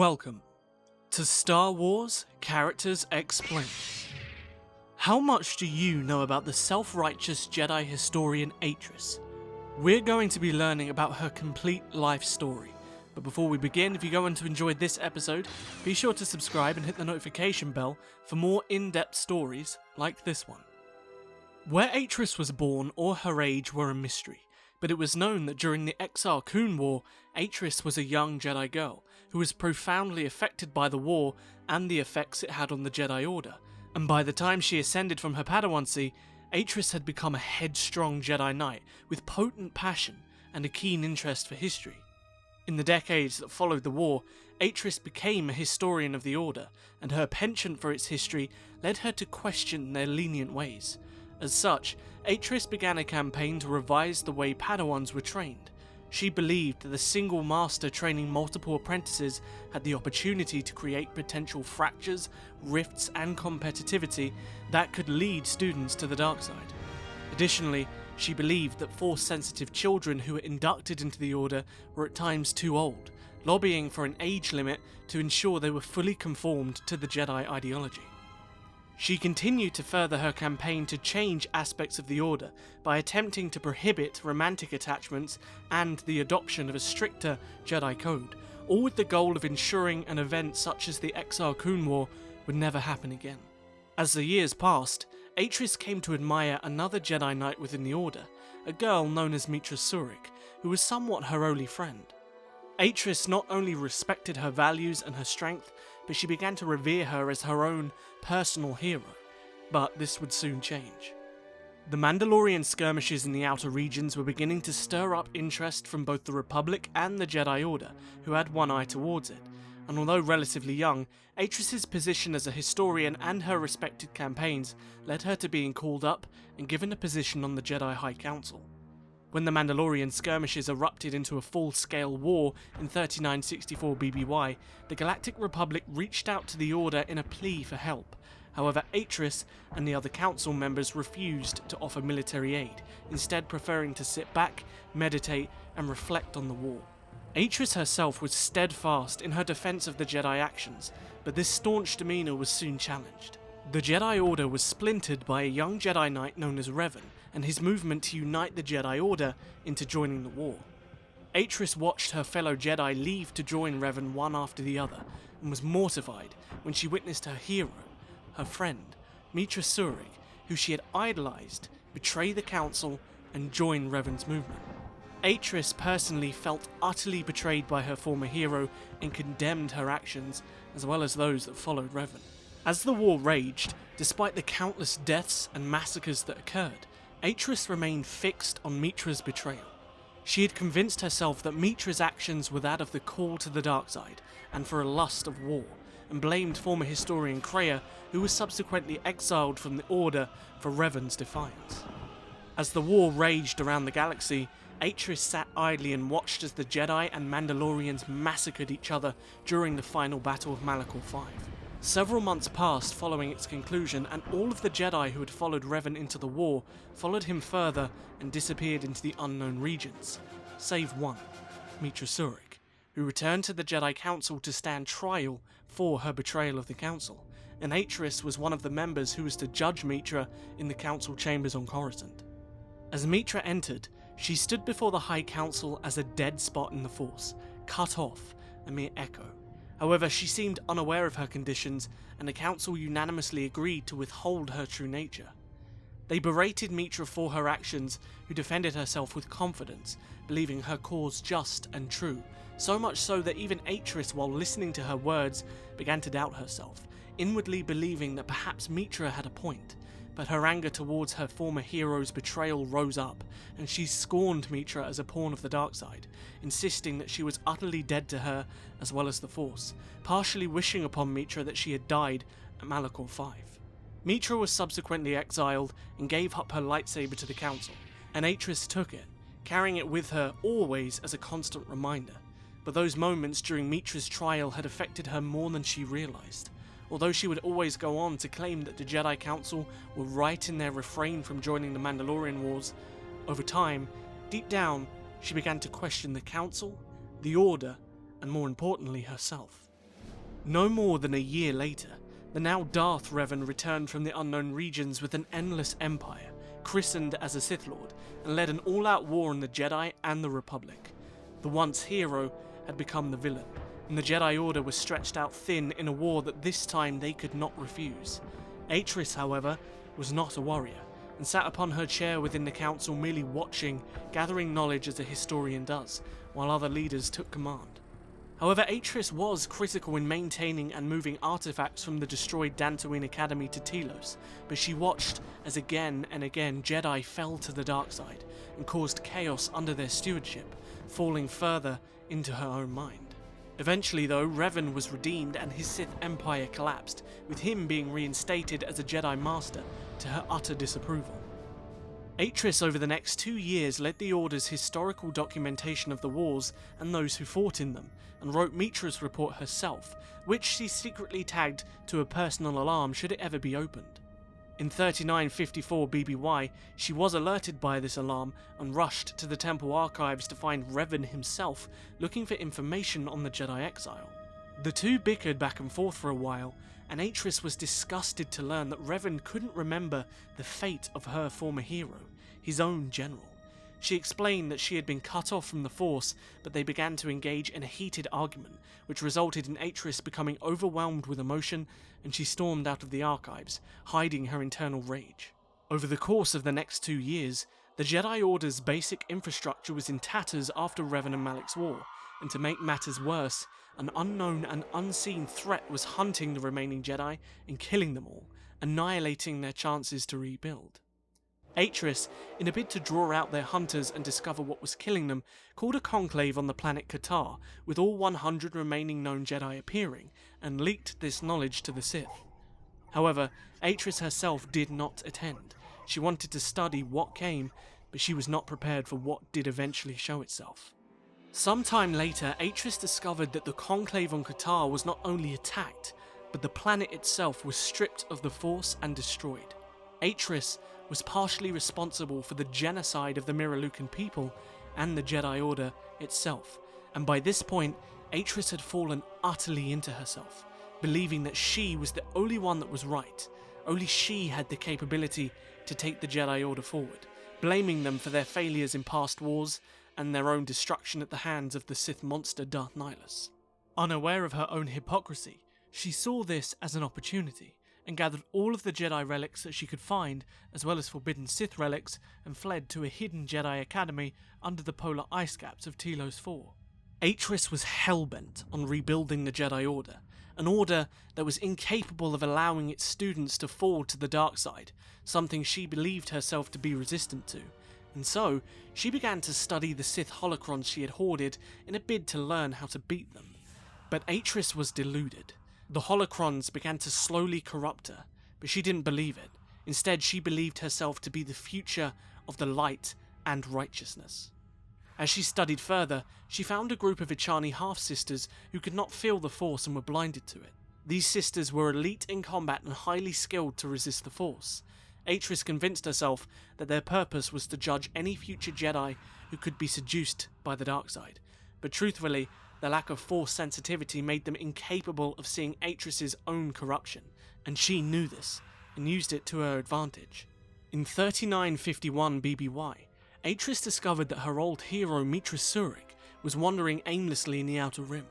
Welcome to Star Wars Characters Explained. How much do you know about the self-righteous Jedi historian Atris? We're going to be learning about her complete life story. But before we begin, if you're going to enjoy this episode, be sure to subscribe and hit the notification bell for more in-depth stories like this one. Where Atris was born or her age were a mystery, but it was known that during the Exar Kun War, Atris was a young Jedi girl who was profoundly affected by the war and the effects it had on the Jedi Order, and by the time she ascended from her Padawancy, Atris had become a headstrong Jedi Knight with potent passion and a keen interest for history. In the decades that followed the war, Atris became a historian of the Order, and her penchant for its history led her to question their lenient ways. As such, Atris began a campaign to revise the way Padawans were trained. She believed that the single master training multiple apprentices had the opportunity to create potential fractures, rifts, and competitivity that could lead students to the dark side. Additionally, she believed that Force-sensitive children who were inducted into the Order were at times too old, lobbying for an age limit to ensure they were fully conformed to the Jedi ideology. She continued to further her campaign to change aspects of the Order by attempting to prohibit romantic attachments and the adoption of a stricter Jedi code, all with the goal of ensuring an event such as the Exar Kun War would never happen again. As the years passed, Atris came to admire another Jedi Knight within the Order, a girl known as Mitra Surik, who was somewhat her only friend. Atris not only respected her values and her strength, but she began to revere her as her own personal hero. But this would soon change. The Mandalorian skirmishes in the outer regions were beginning to stir up interest from both the Republic and the Jedi Order, who had one eye towards it, and although relatively young, Atris's position as a historian and her respected campaigns led her to being called up and given a position on the Jedi High Council. When the Mandalorian skirmishes erupted into a full-scale war in 3964 BBY, the Galactic Republic reached out to the Order in a plea for help. However, Atris and the other council members refused to offer military aid, instead preferring to sit back, meditate, and reflect on the war. Atris herself was steadfast in her defense of the Jedi actions, but this staunch demeanor was soon challenged. The Jedi Order was splintered by a young Jedi Knight known as Revan, and his movement to unite the Jedi Order into joining the war. Atris watched her fellow Jedi leave to join Revan one after the other, and was mortified when she witnessed her hero, her friend, Mitra Surik, who she had idolized, betray the Council and join Revan's movement. Atris personally felt utterly betrayed by her former hero and condemned her actions, as well as those that followed Revan. As the war raged, despite the countless deaths and massacres that occurred, Atris remained fixed on Mitra's betrayal. She had convinced herself that Mitra's actions were that of the call to the dark side and for a lust of war, and blamed former historian Kreia, who was subsequently exiled from the Order for Revan's defiance. As the war raged around the galaxy, Atris sat idly and watched as the Jedi and Mandalorians massacred each other during the final battle of Malachor V. Several months passed following its conclusion, and all of the Jedi who had followed Revan into the war followed him further and disappeared into the unknown regions, save one, Mitra Surik, who returned to the Jedi Council to stand trial for her betrayal of the Council, and Atris was one of the members who was to judge Mitra in the Council chambers on Coruscant. As Mitra entered, she stood before the High Council as a dead spot in the Force, cut off, a mere echo. However, she seemed unaware of her conditions, and the Council unanimously agreed to withhold her true nature. They berated Mitra for her actions, who defended herself with confidence, believing her cause just and true, so much so that even Atris, while listening to her words, began to doubt herself, inwardly believing that perhaps Mitra had a point. But her anger towards her former hero's betrayal rose up, and she scorned Mitra as a pawn of the dark side, insisting that she was utterly dead to her as well as the Force, partially wishing upon Mitra that she had died at Malachor V. Mitra was subsequently exiled and gave up her lightsaber to the Council, and Atris took it, carrying it with her always as a constant reminder. But those moments during Mitra's trial had affected her more than she realized. Although she would always go on to claim that the Jedi Council were right in their refrain from joining the Mandalorian Wars, over time, deep down, she began to question the Council, the Order, and more importantly herself. No more than a year later, the now Darth Revan returned from the unknown regions with an endless empire, christened as a Sith Lord, and led an all-out war on the Jedi and the Republic. The once hero had become the villain, and the Jedi Order was stretched out thin in a war that this time they could not refuse. Atris, however, was not a warrior, and sat upon her chair within the council merely watching, gathering knowledge as a historian does, while other leaders took command. However, Atris was critical in maintaining and moving artifacts from the destroyed Dantooine Academy to Telos, but she watched as again and again Jedi fell to the dark side and caused chaos under their stewardship, falling further into her own mind. Eventually though, Revan was redeemed and his Sith Empire collapsed, with him being reinstated as a Jedi Master to her utter disapproval. Atris over the next 2 years led the Order's historical documentation of the wars and those who fought in them, and wrote Mitra's report herself, which she secretly tagged to a personal alarm should it ever be opened. In 3954 BBY, she was alerted by this alarm and rushed to the temple archives to find Revan himself looking for information on the Jedi exile. The two bickered back and forth for a while, and Atris was disgusted to learn that Revan couldn't remember the fate of her former hero, his own general. She explained that she had been cut off from the Force, but they began to engage in a heated argument, which resulted in Atris becoming overwhelmed with emotion, and she stormed out of the archives, hiding her internal rage. Over the course of the next 2 years, the Jedi Order's basic infrastructure was in tatters after Revan and Malic's war, and to make matters worse, an unknown and unseen threat was hunting the remaining Jedi and killing them all, annihilating their chances to rebuild. Atris, in a bid to draw out their hunters and discover what was killing them, called a conclave on the planet Kotor, with all 100 remaining known Jedi appearing, and leaked this knowledge to the Sith. However, Atris herself did not attend. She wanted to study what came, but she was not prepared for what did eventually show itself. Sometime later, Atris discovered that the conclave on Kotor was not only attacked, but the planet itself was stripped of the Force and destroyed. Atris was partially responsible for the genocide of the Miralukan people and the Jedi Order itself, and by this point, Atris had fallen utterly into herself, believing that she was the only one that was right. Only she had the capability to take the Jedi Order forward, blaming them for their failures in past wars and their own destruction at the hands of the Sith monster Darth Nihilus. Unaware of her own hypocrisy, she saw this as an opportunity, and gathered all of the Jedi relics that she could find, as well as forbidden Sith relics, and fled to a hidden Jedi Academy under the polar ice caps of Telos 4. Atris was hellbent on rebuilding the Jedi Order, an order that was incapable of allowing its students to fall to the dark side, something she believed herself to be resistant to, and so she began to study the Sith holocrons she had hoarded in a bid to learn how to beat them. But Atris was deluded. The holocrons began to slowly corrupt her, but she didn't believe it. Instead, she believed herself to be the future of the light and righteousness. As she studied further, she found a group of Ichani half-sisters who could not feel the Force and were blinded to it. These sisters were elite in combat and highly skilled to resist the Force. Atris convinced herself that their purpose was to judge any future Jedi who could be seduced by the dark side, but truthfully, their lack of Force sensitivity made them incapable of seeing Atris's own corruption, and she knew this, and used it to her advantage. In 3951 BBY, Atris discovered that her old hero Mitra Surik was wandering aimlessly in the Outer Rim,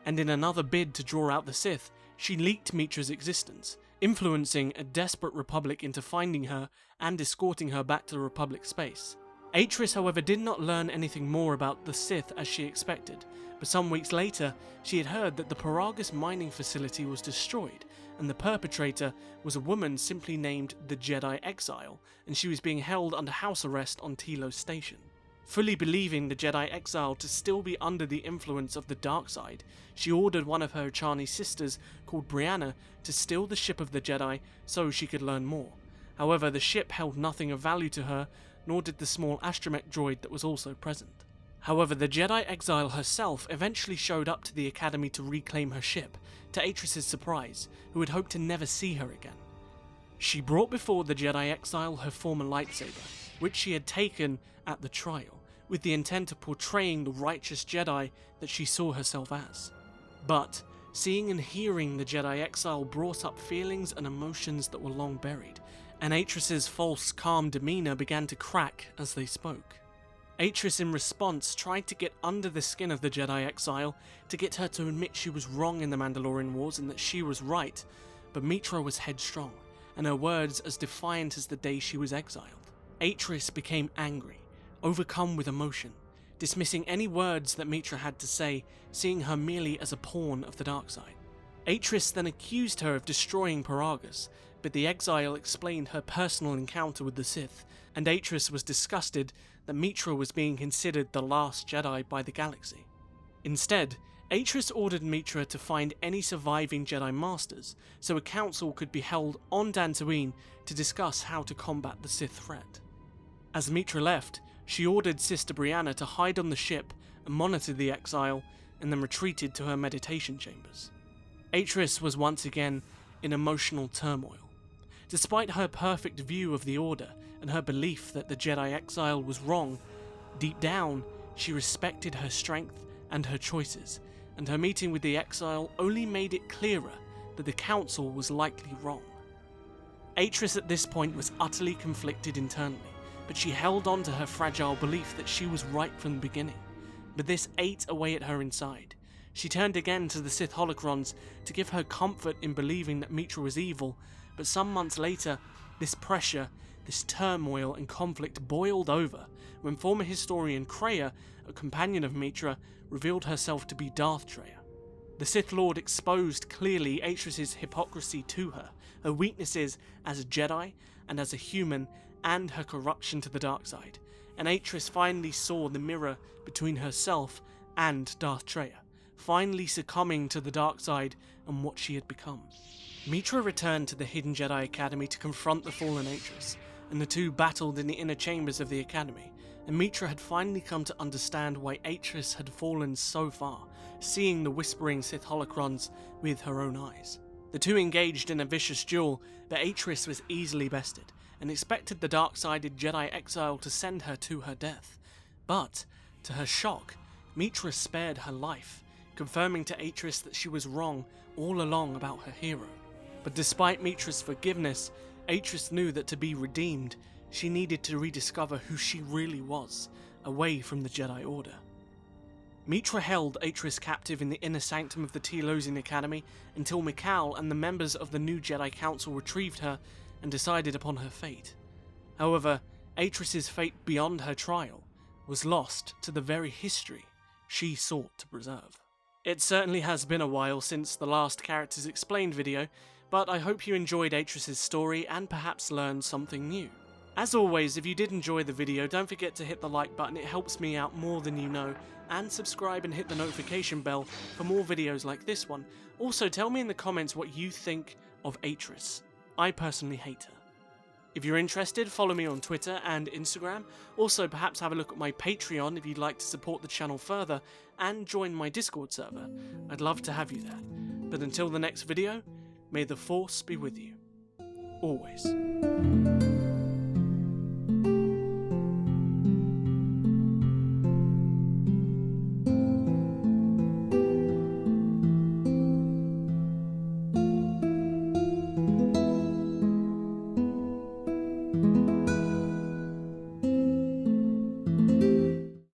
and in another bid to draw out the Sith, she leaked Mitra's existence, influencing a desperate Republic into finding her and escorting her back to the Republic space. Atris, however, did not learn anything more about the Sith as she expected, but some weeks later, she had heard that the Paragus mining facility was destroyed, and the perpetrator was a woman simply named the Jedi Exile, and she was being held under house arrest on Telos Station. Fully believing the Jedi Exile to still be under the influence of the dark side, she ordered one of her Ichani sisters, called Brianna, to steal the ship of the Jedi so she could learn more. However, the ship held nothing of value to her, nor did the small astromech droid that was also present. However, the Jedi Exile herself eventually showed up to the Academy to reclaim her ship, to Atris's surprise, who had hoped to never see her again. She brought before the Jedi Exile her former lightsaber, which she had taken at the trial, with the intent of portraying the righteous Jedi that she saw herself as. But Seeing and hearing the Jedi exile brought up feelings and emotions that were long buried, and Atris's false, calm demeanour began to crack as they spoke. Atris, in response, tried to get under the skin of the Jedi exile to get her to admit she was wrong in the Mandalorian Wars and that she was right, but Mitra was headstrong, and her words as defiant as the day she was exiled. Atris became angry, overcome with emotion, dismissing any words that Mitra had to say, seeing her merely as a pawn of the dark side. Atris then accused her of destroying Paragus, but the exile explained her personal encounter with the Sith, and Atris was disgusted that Mitra was being considered the last Jedi by the galaxy. Instead, Atris ordered Mitra to find any surviving Jedi Masters, so a council could be held on Dantooine to discuss how to combat the Sith threat. As Mitra left, she ordered Sister Brianna to hide on the ship and monitor the exile, and then retreated to her meditation chambers. Atris was once again in emotional turmoil. Despite her perfect view of the Order and her belief that the Jedi exile was wrong, deep down she respected her strength and her choices, and her meeting with the exile only made it clearer that the Council was likely wrong. Atris at this point was utterly conflicted internally, but she held on to her fragile belief that she was right from the beginning. But this ate away at her inside. She turned again to the Sith holocrons to give her comfort in believing that Mitra was evil, but some months later, this pressure, this turmoil and conflict boiled over when former historian Kreia, a companion of Mitra, revealed herself to be Darth Traya. The Sith Lord exposed clearly Atris's hypocrisy to her weaknesses as a Jedi and as a human, and her corruption to the dark side, and Atris finally saw the mirror between herself and Darth Traya, finally succumbing to the dark side and what she had become. Mitra returned to the Hidden Jedi Academy to confront the fallen Atris, and the two battled in the inner chambers of the Academy, and Mitra had finally come to understand why Atris had fallen so far, seeing the whispering Sith holocrons with her own eyes. The two engaged in a vicious duel, but Atris was easily bested, and expected the dark-sided Jedi exile to send her to her death. But, to her shock, Mitra spared her life, confirming to Atris that she was wrong all along about her hero. But despite Mitra's forgiveness, Atris knew that to be redeemed, she needed to rediscover who she really was, away from the Jedi Order. Mitra held Atris captive in the inner sanctum of the Teal'c Academy until Mikal and the members of the new Jedi Council retrieved her and decided upon her fate. However, Atris's fate beyond her trial was lost to the very history she sought to preserve. It certainly has been a while since the last Characters Explained video, but I hope you enjoyed Atris's story and perhaps learned something new. As always, if you did enjoy the video, don't forget to hit the like button, it helps me out more than you know, and subscribe and hit the notification bell for more videos like this one. Also, tell me in the comments what you think of Atris. I personally hate her. If you're interested, follow me on Twitter and Instagram. Also, perhaps have a look at my Patreon if you'd like to support the channel further, and join my Discord server. I'd love to have you there. But until the next video, may the Force be with you. Always.